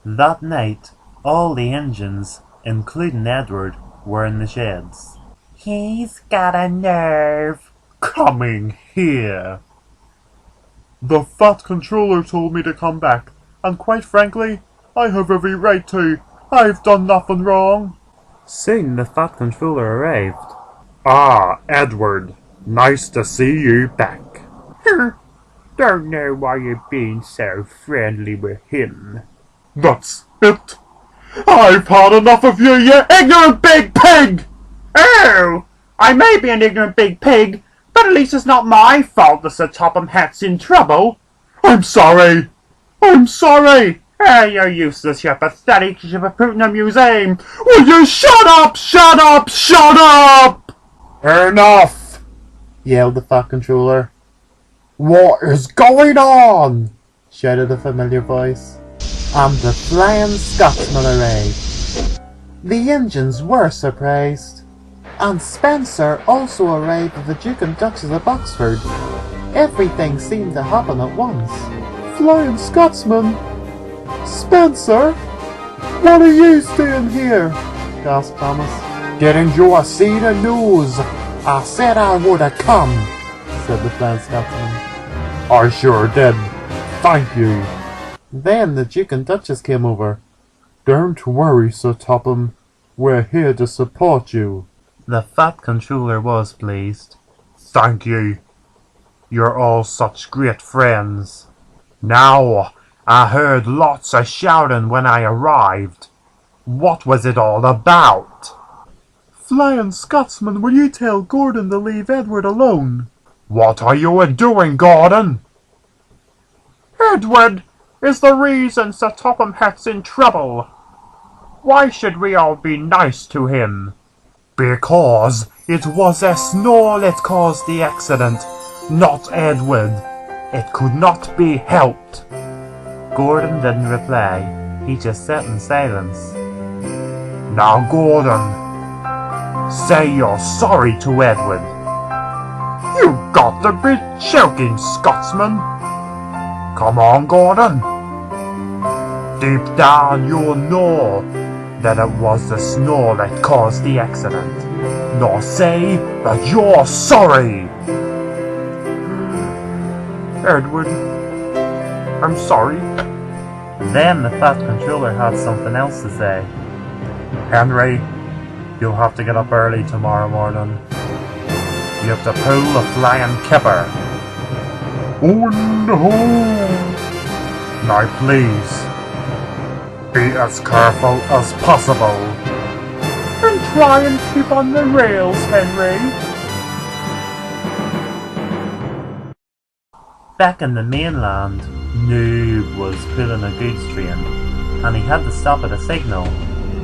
That night, all the engines, including Edward, were in the sheds. He's got a nerve. Coming here. The Fat Controller told me to come back, and quite frankly, I have every right to. I've done nothing wrong. Soon the Fat Controller arrived. Ah, Edward. Nice to see you back. Don't know why you're being so friendly with him. That's it. I've had enough of you, you ignorant big pig! Oh, I may be an ignorant big pig, but at least it's not my fault that Sir Topham Hatt's in trouble. I'm sorry. I'm sorry. Oh, you're useless, you're pathetic, you should be put in a museum. Will you shut up, shut up, shut up! Enough, yelled the Fat Controller. What is going on? Shouted a familiar voice. And the Flying Scotsman arrived. The engines were surprised, and Spencer also arrived with the Duke and Duchess of Oxford. Everything seemed to happen at once. Flying Scotsman? Spencer? What are you doing here? Gasped Thomas. Getting you a seat of news. I said I would have come, said the Flying Scotsman. I sure did. Thank you. Then the Duke and Duchess came over. Don't worry, Sir Topham. We're here to support you. The Fat Controller was pleased. Thank you. You're all such great friends. Now, I heard lots of shouting when I arrived. What was it all about? Flying Scotsman, will you tell Gordon to leave Edward alone? What are you doing, Gordon? Edward is the reason Sir Topham Hatt's in trouble. Why should we all be nice to him? Because it was a snore that caused the accident, not Edward. It could not be helped. Gordon didn't reply. He just sat in silence. Now, Gordon, say you're sorry to Edward. You got to be joking, Scotsman. Come on, Gordon. Deep down you know that it was the snore that caused the accident. Now say that you're sorry. Edward, I'm sorry. Then the Fat Controller had something else to say. Henry, you'll have to get up early tomorrow morning. You have to pull the flying kipper. Oh no! Now please, be as careful as possible. And try and keep on the rails, Henry. Back in the mainland, Noob was pulling a goods train, and he had to stop at a signal,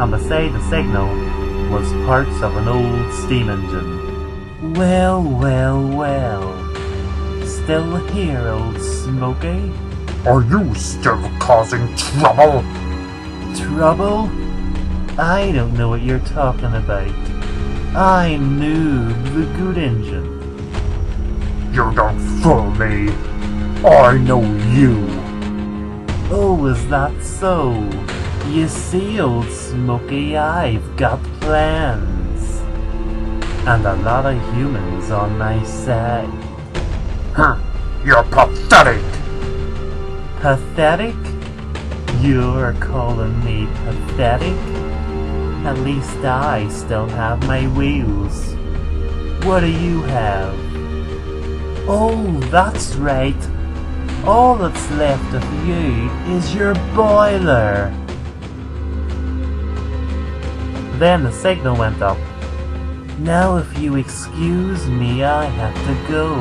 and beside the signal was parts of an old steam engine. Well, well, well. Still here, old Smoky? Are you still causing trouble? Trouble? I don't know what you're talking about. I'm Noob, the good engine. You don't fool me. I know you. Oh, is that so? You see, old Smoky, I've got plans. And a lot of humans on my side. You're pathetic! Pathetic? You're calling me pathetic? At least I still have my wheels. What do you have? Oh, that's right. All that's left of you is your boiler. Then the signal went up. Now if you excuse me, I have to go.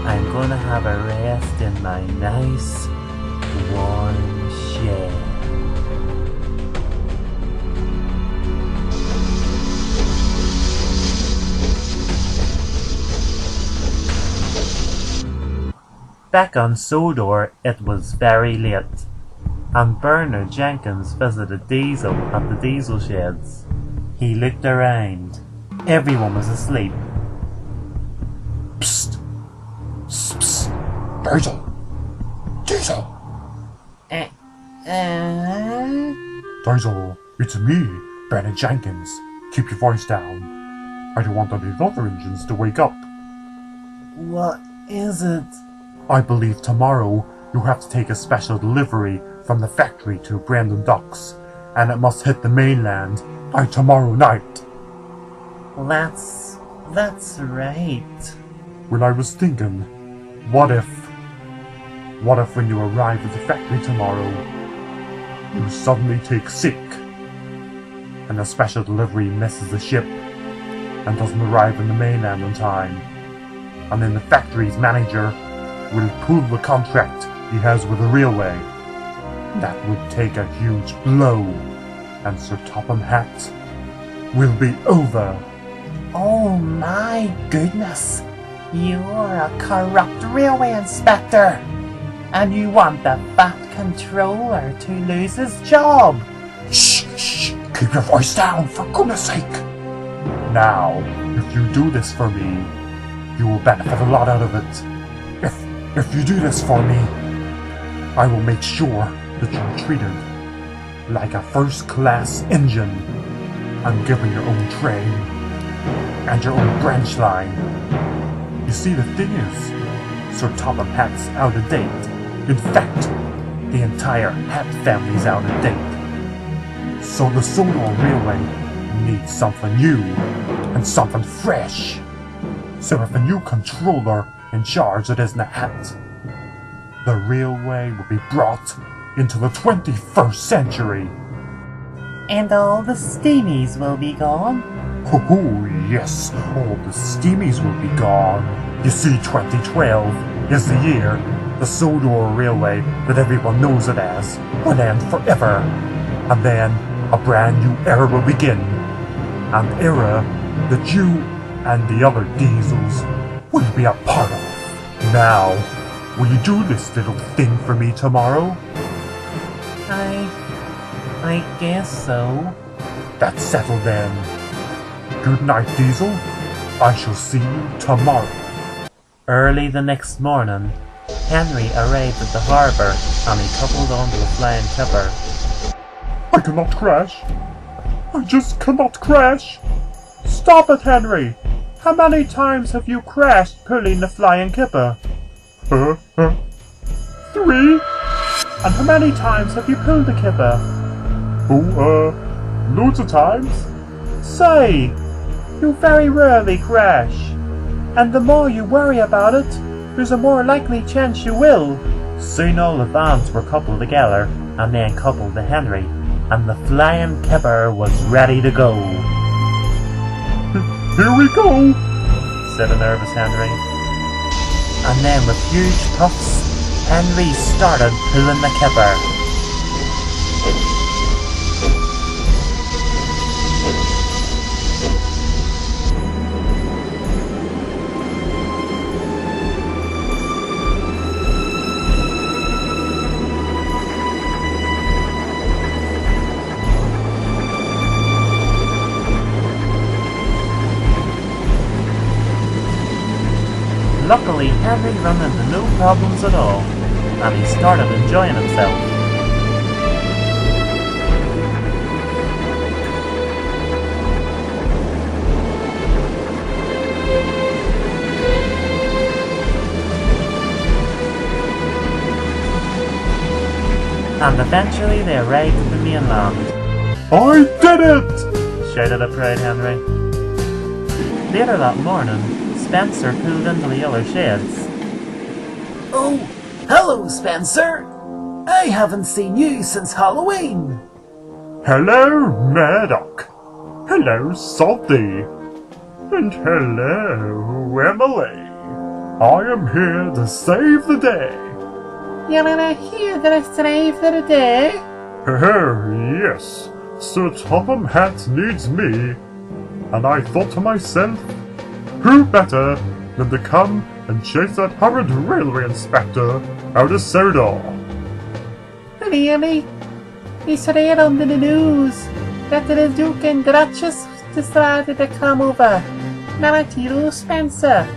I'm gonna have a rest in my nice, warm shed. Back on Sodor, it was very late, and Bernard Jenkins visited Diesel at the diesel sheds. He looked around. Everyone was asleep. Psst! Psst! Diesel! Diesel, it's me, Bennett Jenkins. Keep your voice down. I don't want any other engines to wake up. What is it? I believe tomorrow you have to take a special delivery from the factory to Brandon Docks, and it must hit the mainland by tomorrow night. That's right. Well, I was thinking, what if when you arrive at the factory tomorrow, you suddenly take sick, and the special delivery misses the ship, and doesn't arrive in the mainland on time, and then the factory's manager will pull the contract he has with the railway. That would take a huge blow, and Sir Topham Hatt will be over. Oh my goodness! You're a corrupt railway inspector! And you want the fat controller to lose his job! Shh! Keep your voice down, for goodness sake! Now, if you do this for me, you will benefit a lot out of it. If you do this for me, I will make sure that you're treated like a first-class engine and given your own train and your own branch line. You see, the thing is, Sir Topham Hatt's out of date. In fact, the entire Hatt family's out of date. So the Sodor Railway needs something new and something fresh. So if a new controller in charge it isn't a Hatt, the railway will be brought into the 21st century. And all the steamies will be gone? Oh yes, all the steamies will be gone. You see, 2012 is the year the Sodor Railway that everyone knows it as will end forever. And then a brand new era will begin. An era that you and the other diesels will be a part of. Now, will you do this little thing for me tomorrow? I guess so. That's settled then. Good night, Diesel. I shall see you tomorrow. Early the next morning, Henry arrived at the harbour and he coupled onto the flying kipper. I cannot crash. I just cannot crash. Stop it, Henry. How many times have you crashed pulling the flying kipper? 3. And how many times have you pulled the kipper? Loads of times. Say, you very rarely crash. And the more you worry about it, there's a more likely chance you will. Soon all the vans were coupled together and then coupled to Henry, and the flying kipper was ready to go. Here we go, said a nervous Henry. And then with huge puffs, Henry started pulling the kipper. Luckily, Henry ran into no problems at all, and he started enjoying himself. And eventually they arrived at the mainland. I did it! Shouted a proud Henry. Later that morning, Spencer pulled into the other sheds. Oh, hello, Spencer. I haven't seen you since Halloween. Hello, Murdoch. Hello, Salty. And hello, Emily. I am here to save the day. You're here to save the day? Yes, Sir Topham Hatt needs me. And I thought to myself, who better than to come and chase that horrid railway inspector out of Sodor? Really? It's read under the news that the Duke and Duchess decided to come over. Not you, Spencer.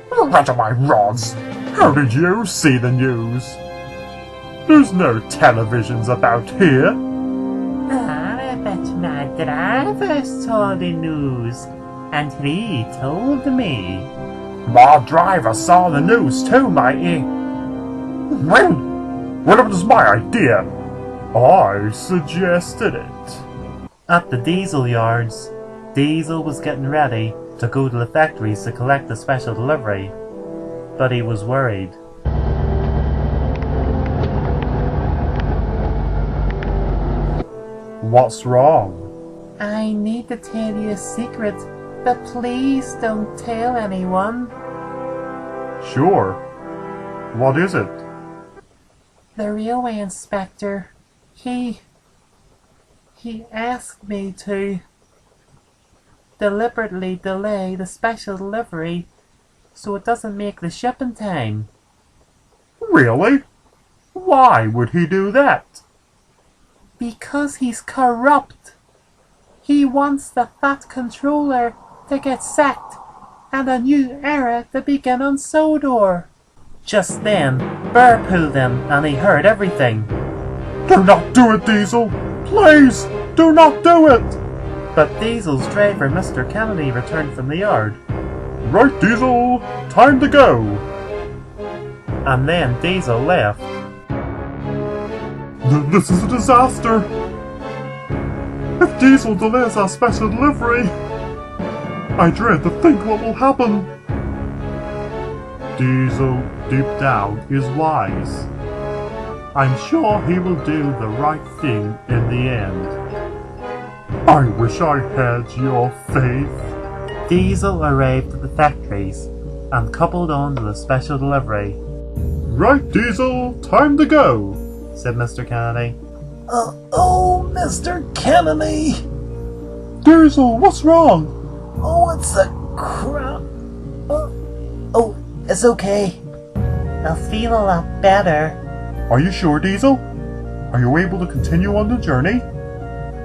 What am I, rods? How did you see the news? There's no televisions about here. I bet my driver saw the news, and he told me. My driver saw the news too, matey. Well, it was my idea. I suggested it. At the diesel yards, Diesel was getting ready to go to the factories to collect the special delivery, but he was worried. What's wrong? I need to tell you a secret, but please don't tell anyone. Sure. What is it? The railway inspector, he asked me to deliberately delay the special delivery so it doesn't make the shipping time. Really? Why would he do that? Because he's corrupt. He wants the Fat Controller to get sacked and a new era to begin on Sodor. Just then, Burr pulled in and he heard everything. Do not do it, Diesel! Please, do not do it! But Diesel's driver, Mr. Kennedy, returned from the yard. Right, Diesel, time to go! And then Diesel left. This is a disaster! If Diesel delays our special delivery, I dread to think what will happen. Diesel, deep down, is wise. I'm sure he will do the right thing in the end. I wish I had your faith. Diesel arrived at the factories and coupled on to the special delivery. Right, Diesel, time to go, said Mr. Kennedy. Oh, Mr. Kennedy! Diesel, what's wrong? Oh, it's a crap. Oh, it's okay. I'll feel a lot better. Are you sure, Diesel? Are you able to continue on the journey?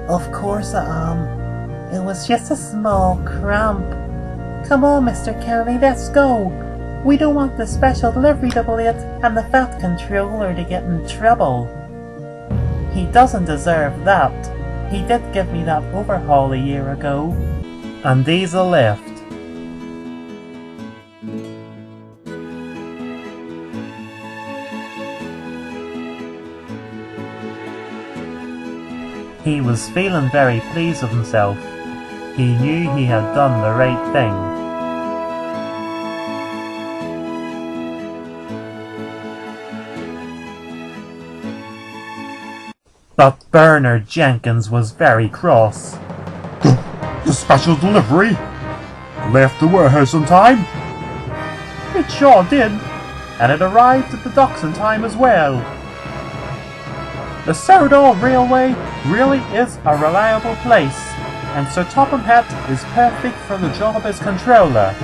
Of course I am. It was just a small cramp. Come on, Mr. Kennedy, let's go. We don't want the special delivery to be late and the Fat Controller to get in trouble. He doesn't deserve that. He did give me that overhaul a year ago. And Diesel left. He was feeling very pleased with himself. He knew he had done the right thing. But Bernard Jenkins was very cross. The special delivery? Left the warehouse on time? It sure did, and it arrived at the docks in time as well. The Sodor Railway really is a reliable place, and Sir Topham Hatt is perfect for the job as controller.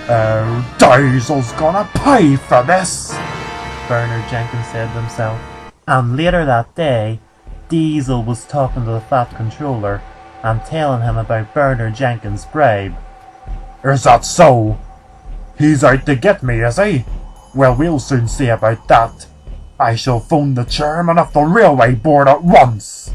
Oh, Diesel's gonna pay for this! Bernard Jenkins said to himself. And later that day, Diesel was talking to the Fat Controller and telling him about Bernard Jenkins' bribe. Is that so? He's out to get me, is he? Well, we'll soon see about that. I shall phone the chairman of the railway board at once.